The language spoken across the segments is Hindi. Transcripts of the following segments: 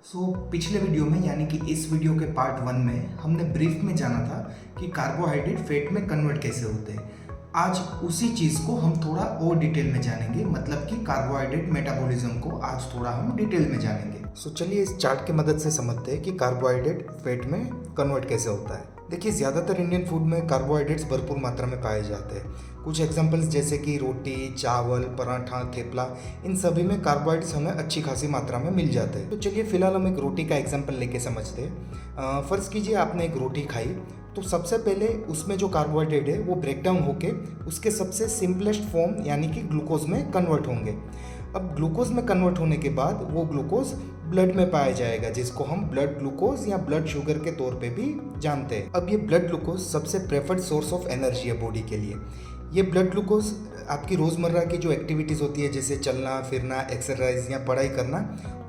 पिछले वीडियो में यानी कि इस वीडियो के पार्ट 1 में हमने ब्रीफ में जाना था कि कार्बोहाइड्रेट फैट में कन्वर्ट कैसे होते हैं। आज उसी चीज़ को हम थोड़ा और डिटेल में जानेंगे, मतलब कि कार्बोहाइड्रेट मेटाबॉलिज्म को आज थोड़ा हम डिटेल में जानेंगे। चलिए इस चार्ट की मदद से समझते हैं कि कार्बोहाइड्रेट फैट में कन्वर्ट कैसे होता है। देखिए, ज़्यादातर इंडियन फूड में कार्बोहाइड्रेट्स भरपूर मात्रा में पाए जाते हैं। कुछ एग्जांपल्स जैसे कि रोटी, चावल, पराठा, थेपला, इन सभी में कार्बोहाइड्रेट्स हमें अच्छी खासी मात्रा में मिल जाते हैं। तो चलिए फिलहाल हम एक रोटी का एग्जांपल लेके समझते हैं। फ़र्ज़ कीजिए आपने एक रोटी खाई, तो सबसे पहले उसमें जो कार्बोहाइड्रेट है वो ब्रेक डाउन होके उसके सबसे सिंपलेस्ट फॉर्म यानी कि ग्लूकोज में कन्वर्ट होंगे। अब ग्लूकोज में कन्वर्ट होने के बाद वो ग्लूकोज ब्लड में पाया जाएगा, जिसको हम ब्लड ग्लूकोज या ब्लड शुगर के तौर पे भी जानते हैं। अब ये ब्लड ग्लूकोज सबसे प्रेफर्ड सोर्स ऑफ एनर्जी है बॉडी के लिए। ये ब्लड ग्लूकोज आपकी रोज़मर्रा की जो एक्टिविटीज़ होती है, जैसे चलना फिरना, एक्सरसाइज या पढ़ाई करना,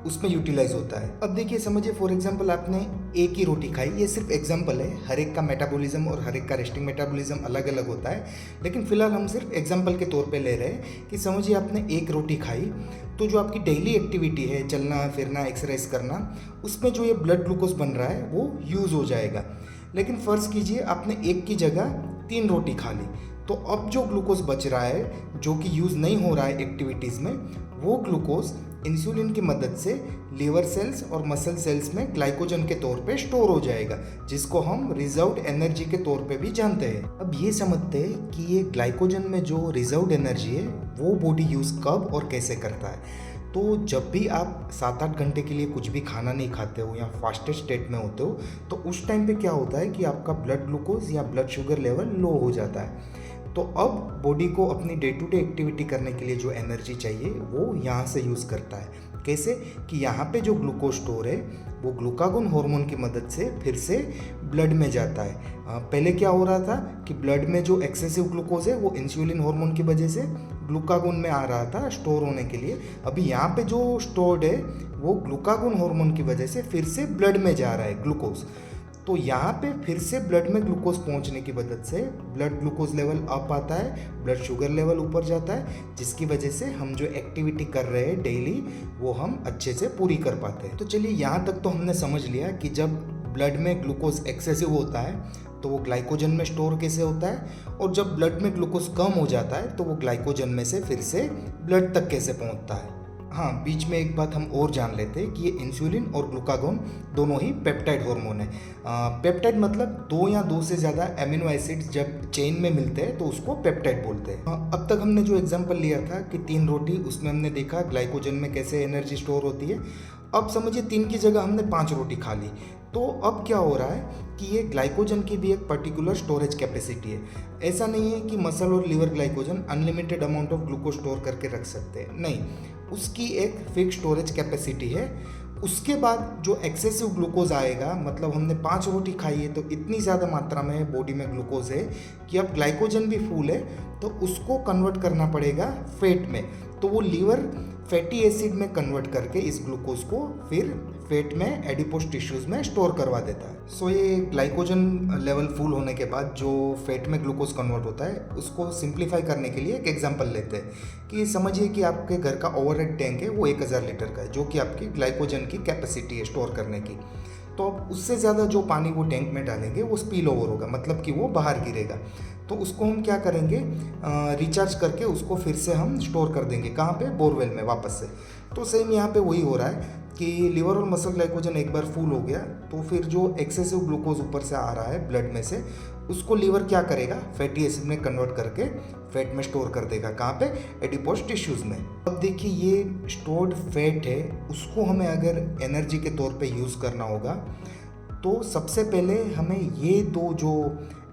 उसमें यूटिलाइज होता है। अब देखिए, समझिए फॉर एग्जांपल आपने एक ही रोटी खाई। ये सिर्फ एग्जांपल है, हर एक का मेटाबॉलिज्म और हर एक का रेस्टिंग मेटाबॉलिज्म अलग अलग होता है, लेकिन फिलहाल हम सिर्फ एग्जांपल के तौर पे ले रहे हैं कि समझिए आपने एक रोटी खाई, तो जो आपकी डेली एक्टिविटी है, चलना फिरना, एक्सरसाइज करना, उसमें जो ये ब्लड ग्लूकोज बन रहा है वो यूज़ हो जाएगा। लेकिन फ़र्ज़ कीजिए आपने एक की जगह 3 रोटी खा ली, तो अब जो ग्लूकोज बच रहा है जो कि यूज़ नहीं हो रहा है एक्टिविटीज़ में, वो ग्लूकोज इंसुलिन की मदद से लीवर सेल्स और मसल सेल्स में ग्लाइकोजन के तौर पे स्टोर हो जाएगा, जिसको हम रिजर्व्ड एनर्जी के तौर पे भी जानते हैं। अब ये समझते हैं कि ये ग्लाइकोजन में जो रिजर्व्ड एनर्जी है वो बॉडी यूज़ कब और कैसे करता है। तो जब भी आप 7-8 घंटे के लिए कुछ भी खाना नहीं खाते हो या फास्टेड स्टेट में होते हो, तो उस टाइम पे क्या होता है कि आपका ब्लड ग्लूकोज या ब्लड शुगर लेवल लो हो जाता है। तो अब बॉडी को अपनी डे टू डे एक्टिविटी करने के लिए जो एनर्जी चाहिए वो यहाँ से यूज़ करता है। कैसे कि यहाँ पे जो ग्लूकोज स्टोर है वो ग्लूकागोन हार्मोन की मदद से फिर से ब्लड में जाता है। पहले क्या हो रहा था कि ब्लड में जो एक्सेसिव ग्लूकोज है वो इंसुलिन हार्मोन की वजह से ग्लूकागोन में आ रहा था स्टोर होने के लिए। अभी यहाँ पे जो स्टोर्ड है वो ग्लूकागोन हार्मोन की वजह से फिर से ब्लड में जा रहा है ग्लूकोज। तो यहाँ पे फिर से ब्लड में ग्लूकोज पहुँचने की मदद से ब्लड ग्लूकोज लेवल अप आता है, ब्लड शुगर लेवल ऊपर जाता है, जिसकी वजह से हम जो एक्टिविटी कर रहे हैं डेली वो हम अच्छे से पूरी कर पाते हैं। तो चलिए यहाँ तक तो हमने समझ लिया कि जब ब्लड में ग्लूकोज एक्सेसिव होता है तो वो ग्लाइकोजन में स्टोर कैसे होता है, और जब ब्लड में ग्लूकोज कम हो जाता है तो वो ग्लाइकोजन में से फिर से ब्लड तक कैसे पहुँचता है। हाँ, बीच में एक बात हम और जान लेते हैं कि ये इंसुलिन और ग्लूकागोन दोनों ही पेप्टाइड हार्मोन है। पेप्टाइड मतलब 2 या 2 से ज़्यादा एमिनो एसिड्स जब चेन में मिलते हैं तो उसको पेप्टाइड बोलते हैं। अब तक हमने जो एग्जांपल लिया था कि 3 रोटी, उसमें हमने देखा ग्लाइकोजन में कैसे एनर्जी स्टोर होती है। अब समझिए 3 की जगह हमने 5 रोटी खा ली, तो अब क्या हो रहा है कि ये ग्लाइकोजन की भी एक पर्टिकुलर स्टोरेज कैपेसिटी है। ऐसा नहीं है कि मसल और liver glycogen unlimited amount of glucose store करके रख सकते हैं, नहीं, उसकी एक फिक्स स्टोरेज कैपेसिटी है। उसके बाद जो एक्सेसिव ग्लूकोज आएगा, मतलब हमने 5 रोटी खाई है तो इतनी ज़्यादा मात्रा में बॉडी में ग्लूकोज है कि अब ग्लाइकोजन भी फुल है, तो उसको कन्वर्ट करना पड़ेगा फैट में। तो वो लीवर फैटी एसिड में कन्वर्ट करके इस ग्लूकोज को फिर फैट में एडिपोज टिश्यूज़ में स्टोर करवा देता है। सो ये ग्लाइकोजन लेवल फुल होने के बाद जो फैट में ग्लूकोज कन्वर्ट होता है, उसको सिंप्लीफाई करने के लिए एक एग्जांपल लेते हैं कि समझिए कि आपके घर का ओवरहेड टैंक है वो 1000 लीटर का है, जो कि आपकी ग्लाइकोजन की कैपेसिटी है स्टोर करने की। तो अब उससे ज़्यादा जो पानी वो टैंक में डालेंगे वो स्पिल ओवर होगा, मतलब कि वो बाहर गिरेगा। तो उसको हम क्या करेंगे, रिचार्ज करके उसको फिर से हम स्टोर कर देंगे, कहाँ पे, बोरवेल में वापस से। तो सेम यहाँ पे वही हो रहा है कि लीवर और मसल ग्लाइकोजन एक बार फुल हो गया तो फिर जो एक्सेसिव ग्लूकोज ऊपर से आ रहा है ब्लड में से, उसको लीवर क्या करेगा, फैटी एसिड में कन्वर्ट करके फैट में स्टोर कर देगा, कहाँ पे, एडिपोज टिश्यूज़ में। अब देखिए ये स्टोर्ड फैट है, उसको हमें अगर एनर्जी के तौर पे यूज़ करना होगा तो सबसे पहले हमें ये 2 जो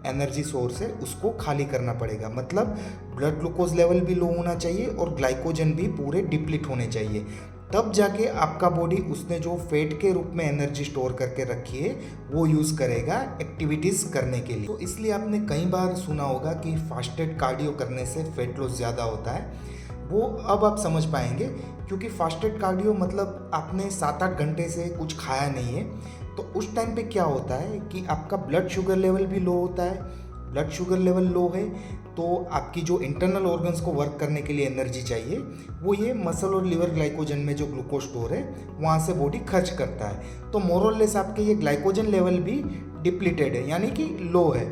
एनर्जी सोर्स है उसको खाली करना पड़ेगा। मतलब ब्लड ग्लूकोज लेवल भी लो होना चाहिए और ग्लाइकोजन भी पूरे डिप्लीट होने चाहिए, तब जाके आपका बॉडी उसने जो फैट के रूप में एनर्जी स्टोर करके रखी है वो यूज़ करेगा एक्टिविटीज़ करने के लिए। तो इसलिए आपने कई बार सुना होगा कि फास्टेड कार्डियो करने से फैट लॉस ज़्यादा होता है। वो अब आप समझ पाएंगे, क्योंकि फास्टेड कार्डियो मतलब आपने 7-8 घंटे से कुछ खाया नहीं है, तो उस टाइम पे क्या होता है कि आपका ब्लड शुगर लेवल भी लो होता है, ब्लड शुगर लेवल लो है तो आपकी जो इंटरनल ऑर्गन्स को वर्क करने के लिए एनर्जी चाहिए वो ये मसल और लिवर ग्लाइकोजन में जो ग्लूकोज स्टोर है वहाँ से बॉडी खर्च करता है। तो मोरलेस आपके ये ग्लाइकोजन लेवल भी डिप्लीटेड है यानी कि लो है।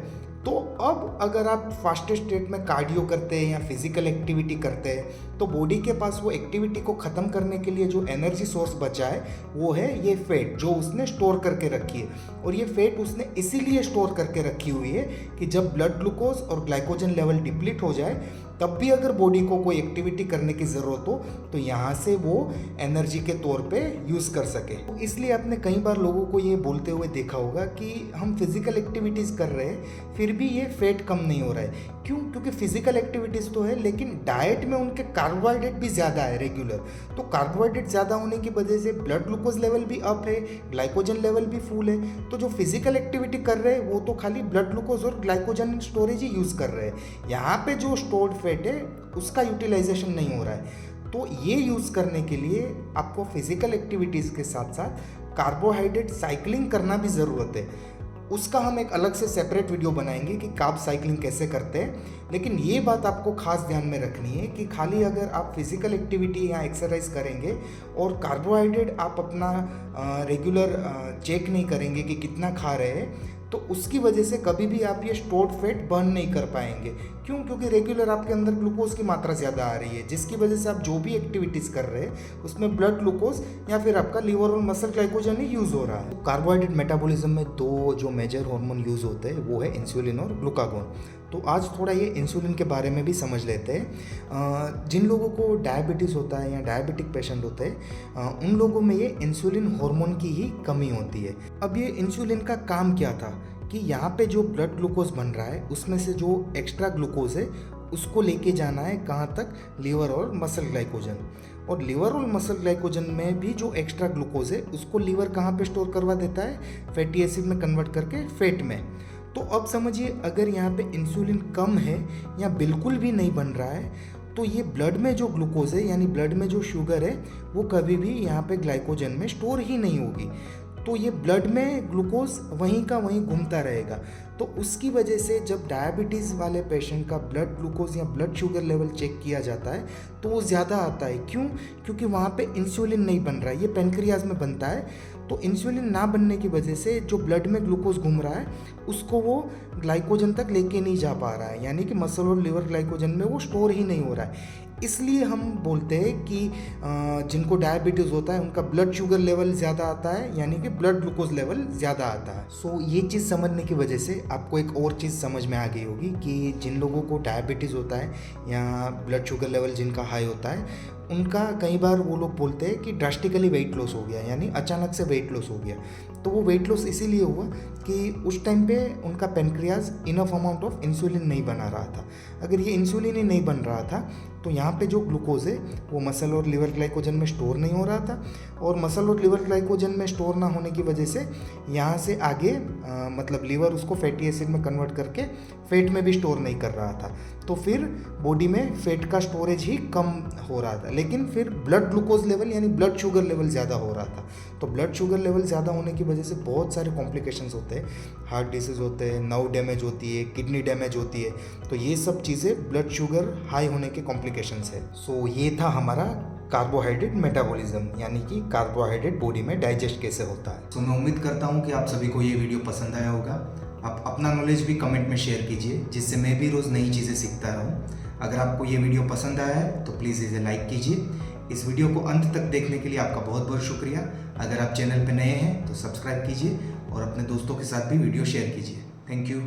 तो अब अगर आप फास्टेस्ट स्टेट में कार्डियो करते हैं या फिजिकल एक्टिविटी करते हैं तो बॉडी के पास वो एक्टिविटी को ख़त्म करने के लिए जो एनर्जी सोर्स बचा है वो है ये फैट जो उसने स्टोर करके रखी है। और ये फैट उसने इसीलिए स्टोर करके रखी हुई है कि जब ब्लड ग्लूकोज और ग्लाइकोजन लेवल डिप्लीट हो जाए तब भी अगर बॉडी को कोई एक्टिविटी करने की ज़रूरत हो तो यहाँ से वो एनर्जी के तौर पे यूज़ कर सके। तो इसलिए आपने कई बार लोगों को ये बोलते हुए देखा होगा कि हम फिजिकल एक्टिविटीज़ कर रहे हैं फिर भी ये फैट कम नहीं हो रहा है। क्यों? क्योंकि फिजिकल एक्टिविटीज़ तो है लेकिन डाइट में उनके कार्बोहाइड्रेट भी ज़्यादा है रेगुलर। तो कार्बोहाइड्रेट ज़्यादा होने की वजह से ब्लड ग्लूकोज लेवल भी अप है, ग्लाइकोजन लेवल भी फुल है। तो जो फिजिकल एक्टिविटी कर रहे हैं वो तो खाली ब्लड ग्लूकोज और ग्लाइकोजन स्टोरेज ही यूज़ कर रहे हैं। यहाँ पे जो स्टोर्ड फैट है उसका यूटिलाइजेशन नहीं हो रहा है। तो ये यूज़ करने के लिए आपको फिजिकल एक्टिविटीज़ के साथ साथ कार्बोहाइड्रेट साइकिलिंग करना भी ज़रूरत है। उसका हम एक अलग से सेपरेट वीडियो बनाएंगे कि कार्ब साइकिलिंग कैसे करते हैं। लेकिन ये बात आपको खास ध्यान में रखनी है कि खाली अगर आप फिजिकल एक्टिविटी या एक्सरसाइज करेंगे और कार्बोहाइड्रेट आप अपना रेगुलर चेक नहीं करेंगे कि कितना खा रहे हैं तो उसकी वजह से कभी भी आप ये स्टोर्ड फैट बर्न नहीं कर पाएंगे। क्यों? क्योंकि रेगुलर आपके अंदर ग्लूकोज की मात्रा ज़्यादा आ रही है जिसकी वजह से आप जो भी एक्टिविटीज़ कर रहे हैं उसमें ब्लड ग्लूकोज या फिर आपका लिवर और मसल ग्लाइकोजन ही यूज़ हो रहा है। कार्बोहाइड्रेट मेटाबॉलिज्म में दो जो मेजर हार्मोन यूज़ होते हैं वो है इंसुलिन और ग्लूकागोन। तो आज थोड़ा ये इंसुलिन के बारे में भी समझ लेते हैं। जिन लोगों को डायबिटीज़ होता है या डायबिटिक पेशेंट होते हैं उन लोगों में ये इंसुलिन हार्मोन की ही कमी होती है। अब ये इंसुलिन का काम क्या था कि यहाँ पे जो ब्लड ग्लूकोज बन रहा है उसमें से जो एक्स्ट्रा ग्लूकोज है उसको लेके जाना है कहाँ तक, लिवर और मसल ग्लाइकोजन। और लिवर और मसल ग्लाइकोजन में भी जो एक्स्ट्रा ग्लूकोज है उसको लिवर कहाँ पे स्टोर करवा देता है, फैटी एसिड में कन्वर्ट करके फैट में। तो अब समझिए अगर यहाँ पे इंसुलिन कम है या बिल्कुल भी नहीं बन रहा है तो ये ब्लड में जो ग्लूकोज है यानी ब्लड में जो शुगर है वो कभी भी यहाँ पे ग्लाइकोजन में स्टोर ही नहीं होगी। तो ये ब्लड में ग्लूकोज वहीं का वहीं घूमता रहेगा। तो उसकी वजह से जब डायबिटीज़ वाले पेशेंट का ब्लड ग्लूकोज या ब्लड शुगर लेवल चेक किया जाता है तो वो ज़्यादा आता है। क्यों? क्योंकि वहाँ पे इंसुलिन नहीं बन रहा है, ये पेनक्रियाज में बनता है। तो इंसुलिन ना बनने की वजह से जो ब्लड में ग्लूकोज घूम रहा है उसको वो ग्लाइकोजन तक लेके नहीं जा पा रहा है यानी कि मसल और लिवर ग्लाइकोजन में वो स्टोर ही नहीं हो रहा है। इसलिए हम बोलते हैं कि जिनको डायबिटीज़ होता है उनका ब्लड शुगर लेवल ज़्यादा आता है यानी कि ब्लड ग्लूकोज लेवल ज़्यादा आता है। सो ये चीज़ समझने की वजह से आपको एक और चीज़ समझ में आ गई होगी कि जिन लोगों को डायबिटीज़ होता है या ब्लड शुगर लेवल जिनका हाई होता है उनका कई बार वो लोग बोलते हैं कि ड्रास्टिकली वेट लॉस हो गया यानी अचानक से वेट लॉस हो गया। तो वो वेट लॉस इसीलिए हुआ कि उस टाइम पे उनका pancreas enough amount of insulin नहीं बना रहा था। अगर ये इंसुलिन ही नहीं बन रहा था तो यहाँ पे जो ग्लूकोज है वो मसल और लिवर ग्लाइकोजन में स्टोर नहीं हो रहा था और मसल और लिवर ग्लाइकोजन में स्टोर ना होने की वजह से यहाँ से आगे मतलब लिवर उसको फैटी एसिड में कन्वर्ट करके फैट में भी स्टोर नहीं कर रहा था। तो फिर बॉडी में फैट का स्टोरेज ही कम हो रहा था लेकिन फिर ब्लड ग्लूकोज लेवल यानी ब्लड शुगर लेवल ज़्यादा हो रहा था। तो ब्लड शुगर लेवल ज़्यादा होने की वजह से बहुत सारे कॉम्प्लिकेशंस होते हैं, हार्ट डिसीज़ होते हैं, नर्व डैमेज होती है, किडनी डैमेज होती है। तो ये सब चीज़ें ब्लड शुगर हाई होने के कॉम्प्लिकेशंस है। सो ये था हमारा कार्बोहाइड्रेट मेटाबॉलिज्म यानी कि कार्बोहाइड्रेट बॉडी में डाइजेस्ट कैसे होता है। तो मैं उम्मीद करता हूँ कि आप सभी को ये वीडियो पसंद आया होगा। आप अपना नॉलेज भी कमेंट में शेयर कीजिए जिससे मैं भी रोज़ नई चीज़ें सीखता रहूँ। अगर आपको ये वीडियो पसंद आया है तो प्लीज़ इसे लाइक कीजिए। इस वीडियो को अंत तक देखने के लिए आपका बहुत बहुत शुक्रिया। अगर आप चैनल पर नए हैं तो सब्सक्राइब कीजिए और अपने दोस्तों के साथ भी वीडियो शेयर कीजिए। Thank you.